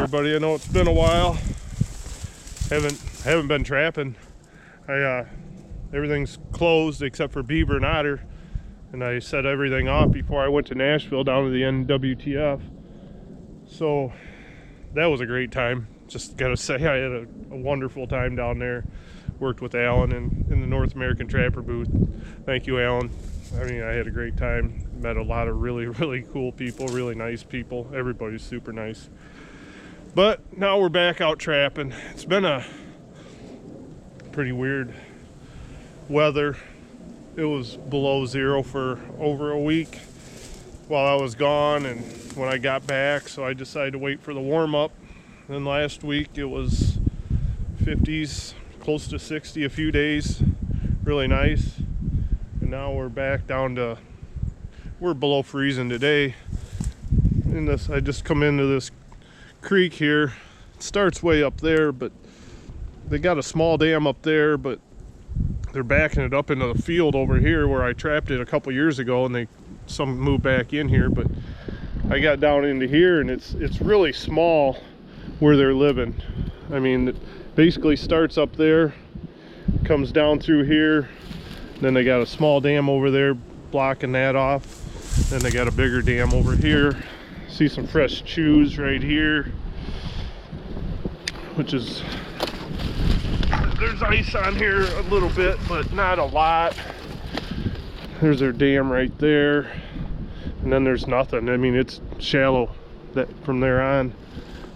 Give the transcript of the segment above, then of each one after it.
everybody. I know it's been a while. Haven't been trapping. Everything's closed except for Beaver and Otter, and I set everything off before I went to Nashville down to the NWTF. So that was a great time. Just gotta say, I had a wonderful time down there. Worked with Alan in the North American Trapper booth. Thank you, Alan. I mean, I had a great time. Met a lot of really cool people, really nice people. Everybody's super nice. But now we're back out trapping. It's been a pretty weird weather. It was below zero for over a week while I was gone, and when I got back, so I decided to wait for the warm-up. Then last week it was 50s, close to 60 a few days, really nice. And now we're back down to, we're below freezing today. In this, I just come into this creek here. It starts way up there, but they got a small dam up there, but they're backing it up into the field over here where I trapped it a couple years ago, and some moved back in here. But I got down into here, and it's really small where they're living. I mean, it basically starts up there, comes down through here, then they got a small dam over there blocking that off, then they got a bigger dam over here. See some fresh chews right here, which is, there's ice on here a little bit, but not a lot. There's their dam right there, and then there's nothing. I mean, it's shallow that from there on,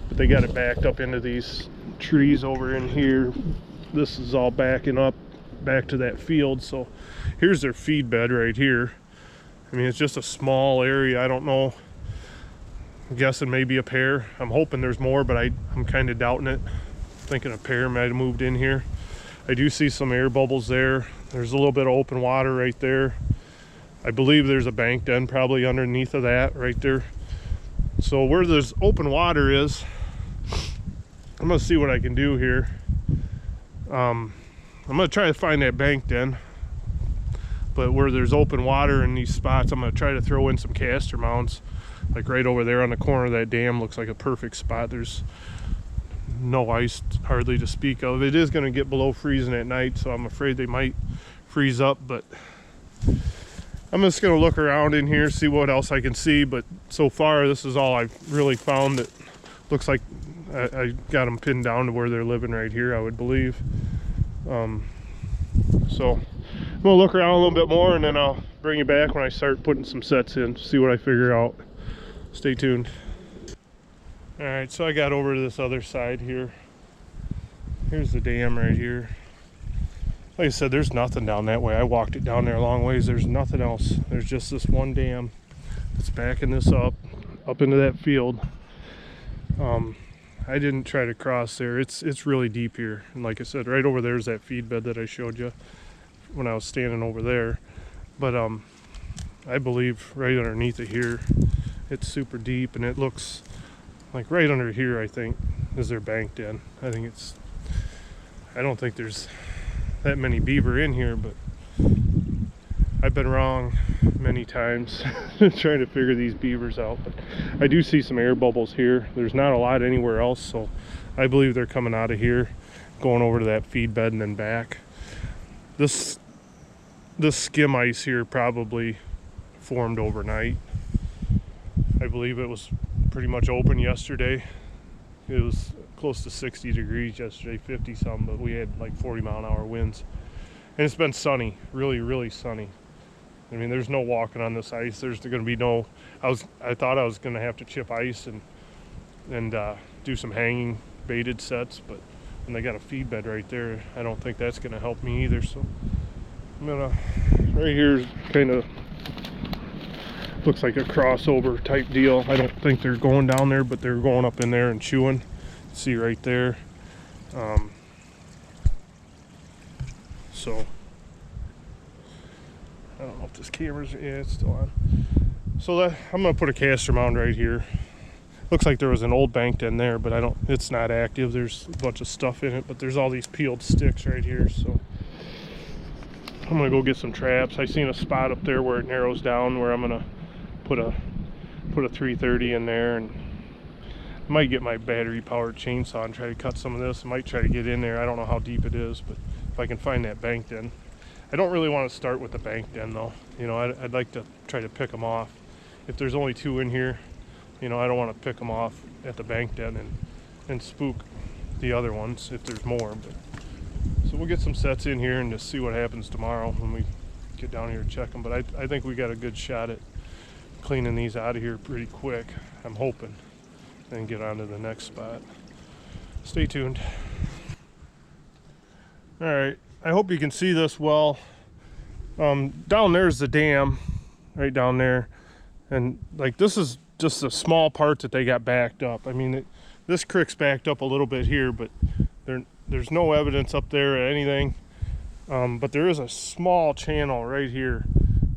but they got it backed up into these trees over in here. This is all backing up back to that field. So here's their feed bed right here. I mean, it's just a small area. I don't know, I'm guessing maybe a pair. I'm hoping there's more, but I'm kind of doubting it. Thinking a pair might have moved in here. I do see some air bubbles there. There's a little bit of open water right there. I believe there's a bank den probably underneath of that right there. So where this open water is, I'm gonna see what I can do here. I'm gonna try to find that bank den, but where there's open water in these spots, I'm gonna try to throw in some caster mounts. Like right over there on the corner of that dam looks like a perfect spot. There's no ice hardly to speak of. It is gonna get below freezing at night, so I'm afraid they might freeze up, but I'm just gonna look around in here, see what else I can see. But so far, this is all I've really found that looks like I got them pinned down to where they're living right here, I would believe. So I'm gonna look around a little bit more, and then I'll bring you back when I start putting some sets in, see what I figure out. Stay tuned. All right, so I got over to this other side here. Here's the dam right here. Like I said, there's nothing down that way. I walked it down there a long ways. There's nothing else. There's just this one dam that's backing this up into that field. I didn't try to cross there. It's really deep here. And like I said, right over there's that feed bed that I showed you when I was standing over there. But I believe right underneath it here, it's super deep, and it looks like right under here, I think, is their bank den. I don't think there's that many beaver in here, but I've been wrong many times trying to figure these beavers out. But I do see some air bubbles here. There's not a lot anywhere else, so I believe they're coming out of here, going over to that feed bed and then back. This skim ice here probably formed overnight. I believe it was pretty much open yesterday. It was close to 60 degrees yesterday, 50 some, but we had like 40-mile-an-hour winds. And it's been sunny, really sunny. I mean, there's no walking on this ice. There's going to be no, I thought I was going to have to chip ice and do some hanging baited sets, but when they got a feed bed right there, I don't think that's going to help me either. So I'm gonna, right here kind of looks like a crossover type deal. I don't think they're going down there, but they're going up in there and chewing. See right there. So I don't know if this camera's, yeah, it's still on. So I'm gonna put a caster mound right here. Looks like there was an old bank den there, but it's not active. There's a bunch of stuff in it, but there's all these peeled sticks right here. So I'm gonna go get some traps. I seen a spot up there where it narrows down, where I'm gonna put a 330 in there, and Might get my battery powered chainsaw and try to cut some of this. I might try to get in there. I don't know how deep it is, but if I can find that bank den. I don't really want to start with the bank den though. You know, I'd like to try to pick them off. If there's only 2 in here, you know, I don't want to pick them off at the bank den and spook the other ones if there's more. But so we'll get some sets in here and just see what happens tomorrow when we get down here and check them. But I think we got a good shot at cleaning these out of here pretty quick. I'm hoping. Then get on to the next spot. Stay tuned. All right, I hope you can see this well. Down there's the dam, right down there. And like this is just a small part that they got backed up. I mean, this creek's backed up a little bit here, but there's no evidence up there or anything. But there is a small channel right here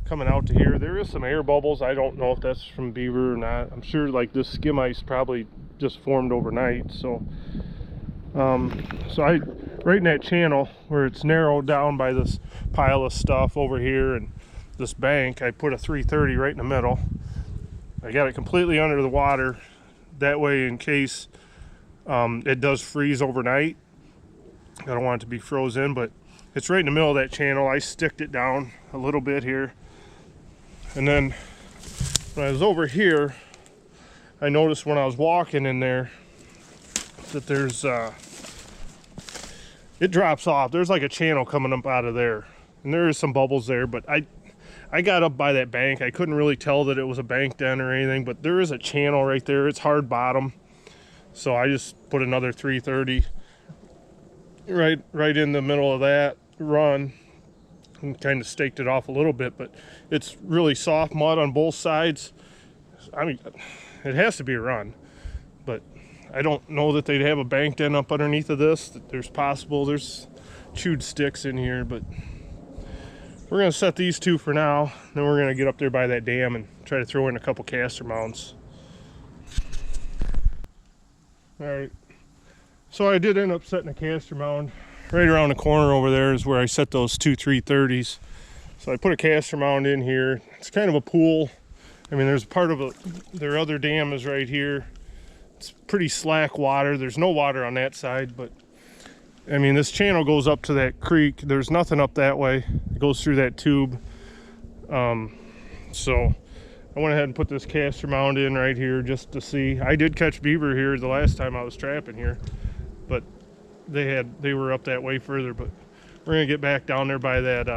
coming out to here. There is some air bubbles. I don't know if that's from Beaver or not. I'm sure like this skim ice probably just formed overnight. So I right in that channel where it's narrowed down by this pile of stuff over here and this bank, I put a 330 right in the middle. I got it completely under the water. That way, in case it does freeze overnight, I don't want it to be frozen, but it's right in the middle of that channel. I sticked it down a little bit here. And then when I was over here, I noticed when I was walking in there that there's, it drops off. There's like a channel coming up out of there. And there is some bubbles there, but I got up by that bank. I couldn't really tell that it was a bank den or anything, but there is a channel right there. It's hard bottom. So I just put another 330 right in the middle of that run. And kind of staked it off a little bit, but it's really soft mud on both sides. I mean, it has to be a run, but I don't know that they'd have a bank den up underneath of this. There's chewed sticks in here, but we're gonna set these 2 for now. Then we're gonna get up there by that dam and try to throw in a couple caster mounts. All right, so I did end up setting a caster mount. Right around the corner over there is where I set those 2 330s. So I put a caster mound in here. It's kind of a pool. I mean, there's part of their other dam is right here. It's pretty slack water. There's no water on that side, but I mean, this channel goes up to that creek. There's nothing up that way. It goes through that tube. So I went ahead and put this caster mound in right here just to see. I did catch beaver here the last time I was trapping here, but they were up that way further. But we're gonna get back down there by that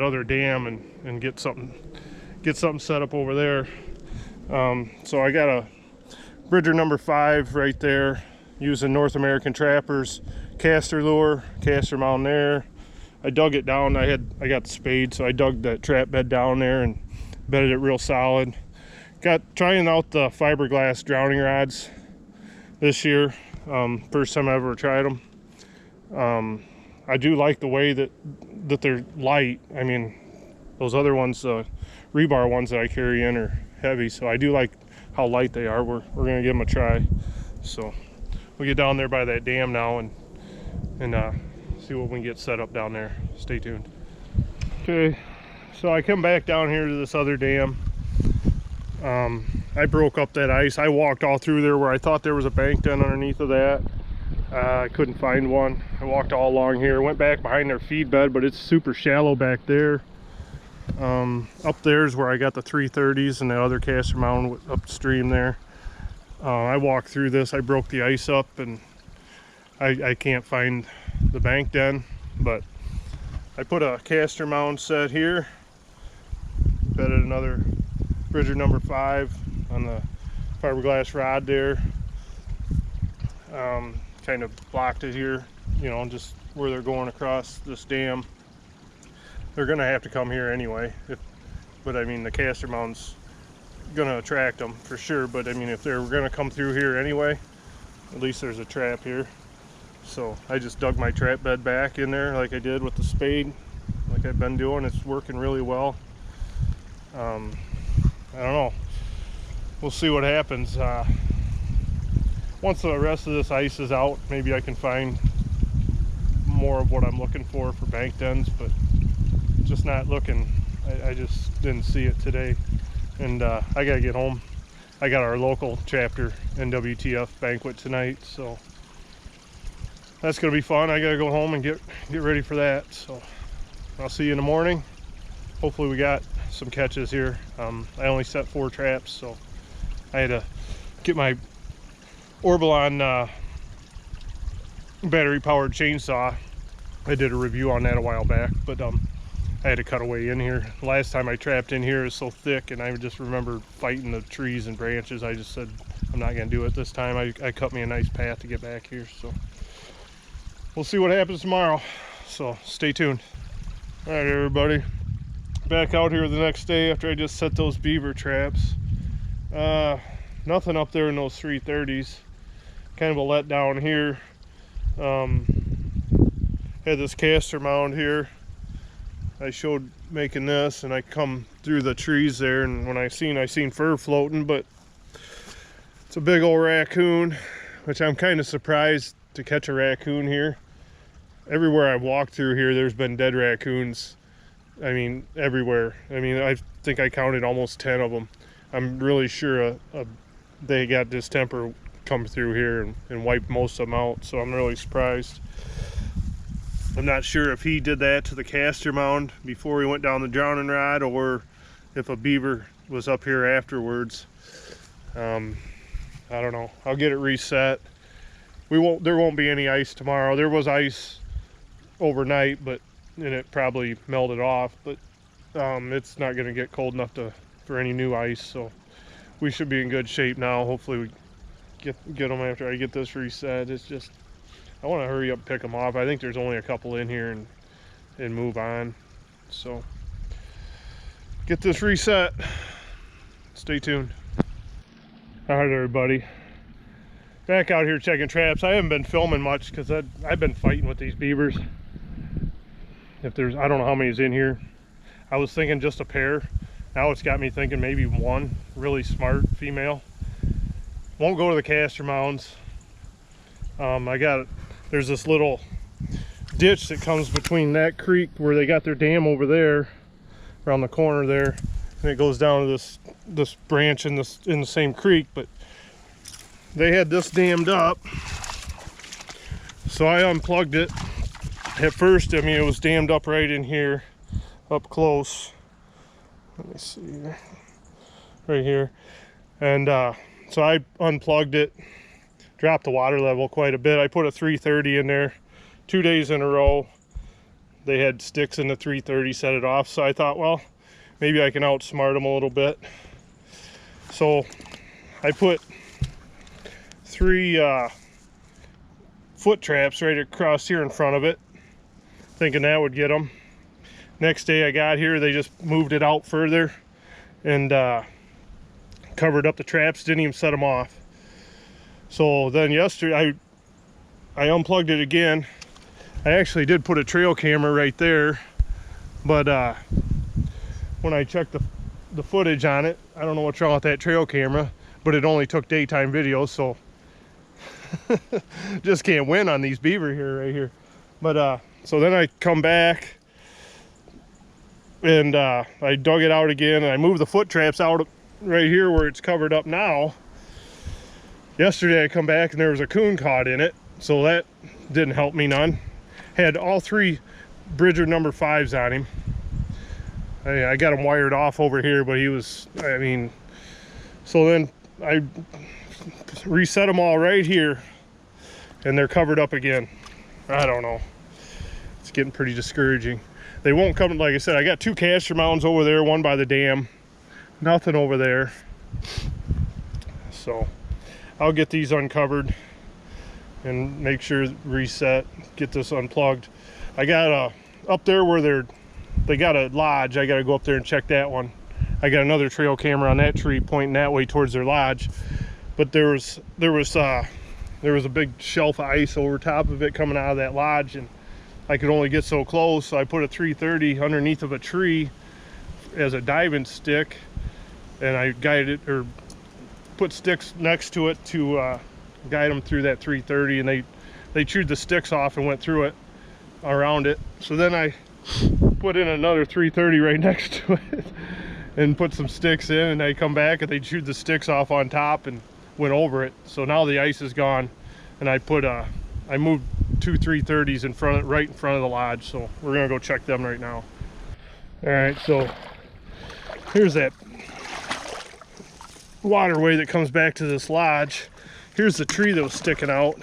other dam and get something set up over there. So I got a Bridger number 5 right there using North American Trappers caster lure, caster mound there. I dug it down. I got the spade, so I dug that trap bed down there and bedded it real solid. Trying out the fiberglass drowning rods this year. First time I ever tried them. I do like the way that they're light. I mean, those other ones, rebar ones that I carry in are heavy, so I do like how light they are. We're gonna give them a try. So we'll get down there by that dam now and see what we can get set up down there. Stay tuned. Okay, so I come back down here to this other dam. I broke up that ice. I walked all through there where I thought there was a bank den underneath of that. I couldn't find one. I walked all along here, went back behind their feed bed, but it's super shallow back there. Up there's where I got the 330s and the other caster mound upstream there. I walked through this. I broke the ice up and I can't find the bank den, but I put a caster mound set here, bedded another Bridger number 5 on the fiberglass rod there. Kind of blocked it here, you know, just where they're going across this dam. They're gonna have to come here anyway, but I mean, the caster mound's gonna attract them for sure. But I mean, if they're gonna come through here anyway, at least there's a trap here. So I just dug my trap bed back in there like I did with the spade, like I've been doing. It's working really well. I don't know, we'll see what happens. Once the rest of this ice is out, maybe I can find more of what I'm looking for bank dens, but just not looking. I just didn't see it today, and I gotta get home. I got our local chapter NWTF banquet tonight, so that's gonna be fun. I gotta go home and get ready for that. So I'll see you in the morning. Hopefully we got some catches here. I only set 4 traps, so I had to get my Orbalon battery powered chainsaw. I did a review on that a while back, but I had to cut away in here. Last time I trapped in here, it was so thick, and I just remember fighting the trees and branches. I just said I'm not gonna do it this time. I cut me a nice path to get back here, so we'll see what happens tomorrow, so stay tuned. All right, everybody, back out here the next day after I just set those beaver traps. Nothing up there in those 330s. Kind of a letdown here. Had this caster mound here. I showed making this, and I come through the trees there, and when I seen fur floating, but it's a big old raccoon, which I'm kind of surprised to catch a raccoon here. Everywhere I've walked through here, there's been dead raccoons. I mean, everywhere. I mean, I think I counted almost 10 of them. I'm really sure they got distemper come through here and wiped most of them out, so I'm really surprised. I'm not sure if he did that to the caster mound before he went down the drowning rod, or if a beaver was up here afterwards. I don't know. I'll get it reset. There won't be any ice tomorrow. There was ice overnight, and it probably melted off, but it's not going to get cold enough for any new ice, so we should be in good shape now. Hopefully we get them after I get this reset. It's just, I want to hurry up and pick them off. I think there's only a couple in here and move on. So get this reset. Stay tuned. All right, everybody, back out here checking traps. I haven't been filming much because I've been fighting with these beavers. I don't know how many's in here. I was thinking just a pair. Now it's got me thinking maybe one really smart female. Won't go to the caster mounds. There's this little ditch that comes between that creek where they got their dam over there, around the corner there, and it goes down to this branch in the same creek. But they had this dammed up, so I unplugged it. At first, I mean, it was dammed up right in here, up close. Let me see, right here. And so I unplugged it, dropped the water level quite a bit. I put a 330 in there 2 days in a row. They had sticks in the 330, set it off. So I thought, well, maybe I can outsmart them a little bit. So I put 3 foot traps right across here in front of it, thinking that would get them. Next day I got here, they just moved it out further and covered up the traps, didn't even set them off. So then yesterday I unplugged it again. I actually did put a trail camera right there, but when I checked the footage on it, I don't know what's wrong with that trail camera, but it only took daytime video, so just can't win on these beaver here right here. But so then I come back and I dug it out again, and I moved the foot traps out right here where it's covered up now. Yesterday I come back and there was a coon caught in it, so that didn't help me none. Had all 3 Bridger number 5s on him. I got him wired off over here, but he was, I mean, so then I reset them all right here and they're covered up again. I don't know, it's getting pretty discouraging. They won't come, like I said, I got 2 caster mounds over there, one by the dam, nothing over there. So I'll get these uncovered and make sure reset, get this unplugged. I got up there where they got a lodge. I got to go up there and check that one. I got another trail camera on that tree pointing that way towards their lodge, but there was a big shelf of ice over top of it coming out of that lodge, and I could only get so close, so I put a 330 underneath of a tree as a diving stick, and I guided or put sticks next to it to guide them through that 330, and they chewed the sticks off and went through it around it. So then I put in another 330 right next to it, and put some sticks in, and they come back and they chewed the sticks off on top and went over it. So now the ice is gone, and I moved 2 330s in front, right in front of the lodge. So we're gonna go check them right now. All right, so here's that waterway that comes back to this lodge. Here's the tree that was sticking out.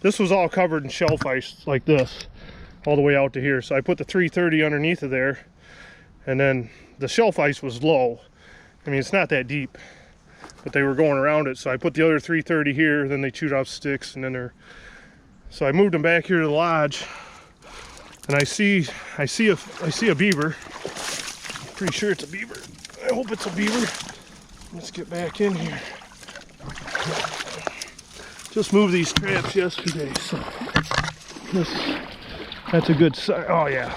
This was all covered in shelf ice like this, all the way out to here. So I put the 330 underneath of there, and then the shelf ice was low. I mean, it's not that deep, but they were going around it. So I put the other 330 here, then they chewed off sticks, and then so I moved them back here to the lodge, and I see a beaver. I'm pretty sure it's a beaver. I hope it's a beaver. Let's get back in here. Just moved these traps yesterday, so that's a good sign. Oh yeah,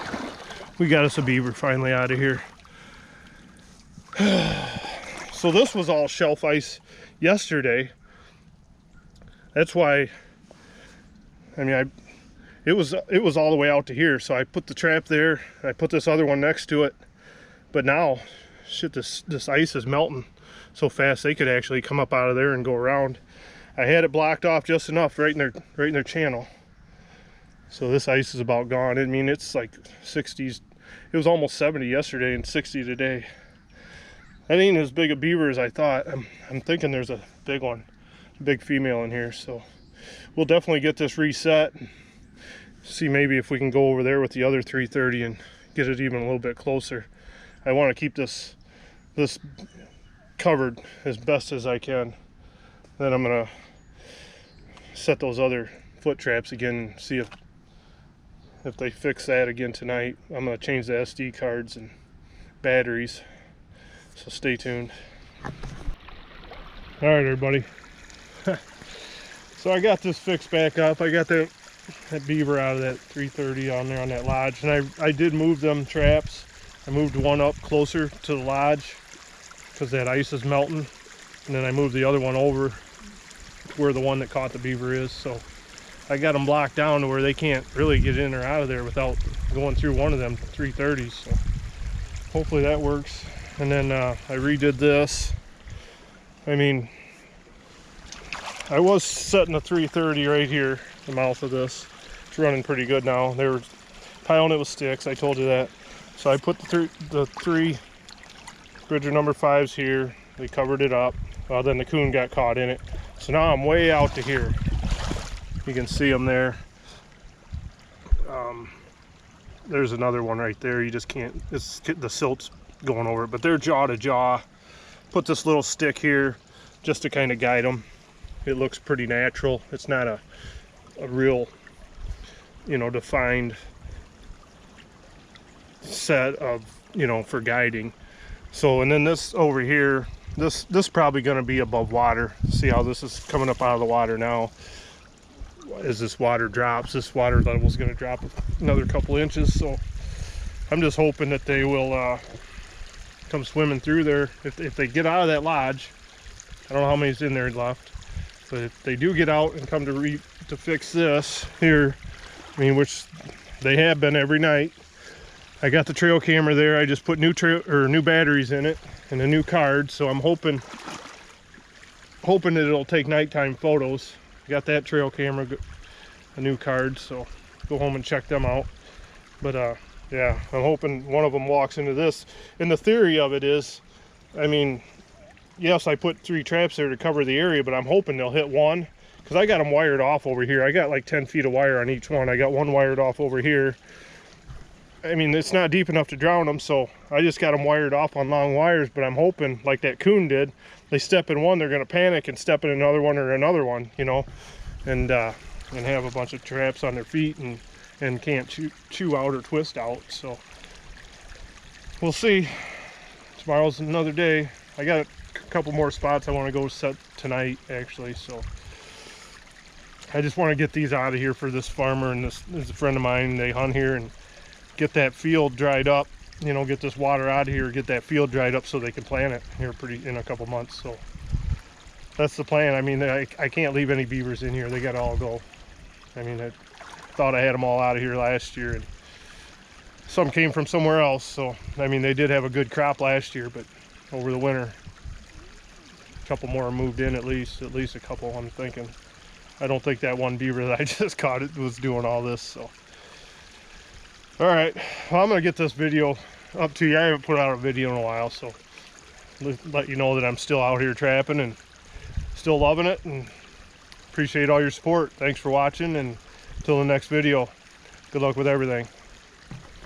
we got us a beaver finally out of here. So this was all shelf ice yesterday. That's why, I mean, it was all the way out to here. So I put the trap there. I put this other one next to it. But now, shit, this ice is melting so fast they could actually come up out of there and go around. I had it blocked off just enough right in their channel. So this ice is about gone. I mean, it's like 60s. It was almost 70 yesterday and 60 today. That ain't as big a beaver as I thought. I'm thinking there's a big one, a big female in here. So we'll definitely get this reset. See maybe if we can go over there with the other 330 and get it even a little bit closer. I want to keep this covered as best as I can. Then I'm gonna set those other foot traps again and see if they fix that again tonight. I'm gonna change the SD cards and batteries, so stay tuned. All right, everybody. So I got this fixed back up. I got that beaver out of that 330 on there on that lodge, and I did move them traps. I moved one up closer to the lodge because that ice is melting, and then I moved the other one over where the one that caught the beaver is. So I got them blocked down to where they can't really get in or out of there without going through one of them 330s. So hopefully that works. And then I redid this. I mean, I was setting a 330 right here, the mouth of this. It's running pretty good now. They were piling it with sticks, I told you that. So I put the three Bridger number 5s here. They covered it up. Well, then the coon got caught in it. So now I'm way out to here. You can see them there. There's another one right there. You just can't, the silt's going over it, but they're jaw to jaw. Put this little stick here just to kind of guide them. It looks pretty natural. It's not a real, you know, defined set of, you know, for guiding. So, and then this over here, this probably going to be above water. See how this is coming up out of the water now. As this water drops, this water level is going to drop another couple inches. So I'm just hoping that they will come swimming through there. If they get out of that lodge, I don't know how many's in there left, but if they do get out and come to fix this here, I mean, which they have been every night. I got the trail camera there. I just put new batteries in it and a new card, so I'm hoping that it'll take nighttime photos. Got that trail camera, a new card, so go home and check them out. But yeah, I'm hoping one of them walks into this. And the theory of it is, I mean, yes, I put 3 traps there to cover the area, but I'm hoping they'll hit one, because I got them wired off over here. I got like 10 feet of wire on each one. I got one wired off over here. I mean, it's not deep enough to drown them, so I just got them wired off on long wires, but I'm hoping, like that coon did, they step in one, they're going to panic and step in another one or another one, you know, and have a bunch of traps on their feet and can't chew out or twist out. So we'll see. Tomorrow's another day. I got a couple more spots I want to go set tonight, actually, so I just want to get these out of here for this farmer, and this is a friend of mine. They hunt here, and get that field dried up, you know, get this water out of here, get that field dried up so they can plant it here in a couple months. So that's the plan. I mean, I can't leave any beavers in here. They got to all go. I mean, I thought I had them all out of here last year, and some came from somewhere else. So, I mean, they did have a good crop last year, but over the winter. A couple more moved in at least a couple, I'm thinking. I don't think that one beaver that I just caught it was doing all this, so. All right, well, I'm gonna get this video up to you. I haven't put out a video in a while, so let you know that I'm still out here trapping and still loving it, and appreciate all your support. Thanks for watching, and until the next video, good luck with everything.